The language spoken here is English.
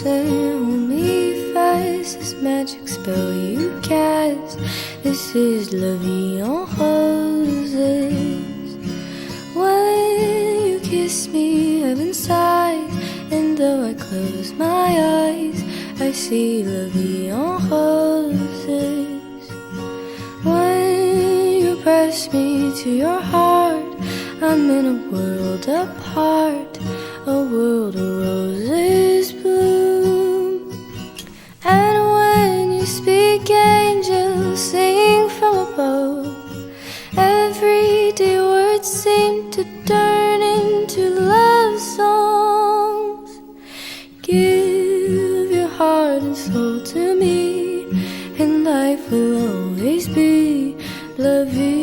and hold me fast. This magic spell you cast. This is la vie en roses. When you kiss me, heaven sighs, and though I close my eyes, I see la vie en roses. When you press me to your heart, I'm in a world apart, a world of roses bloom. And when you speak, angels sing from above. Everyday words seem to turn into love songs. Give your heart and soul to me, and life will always be la vie.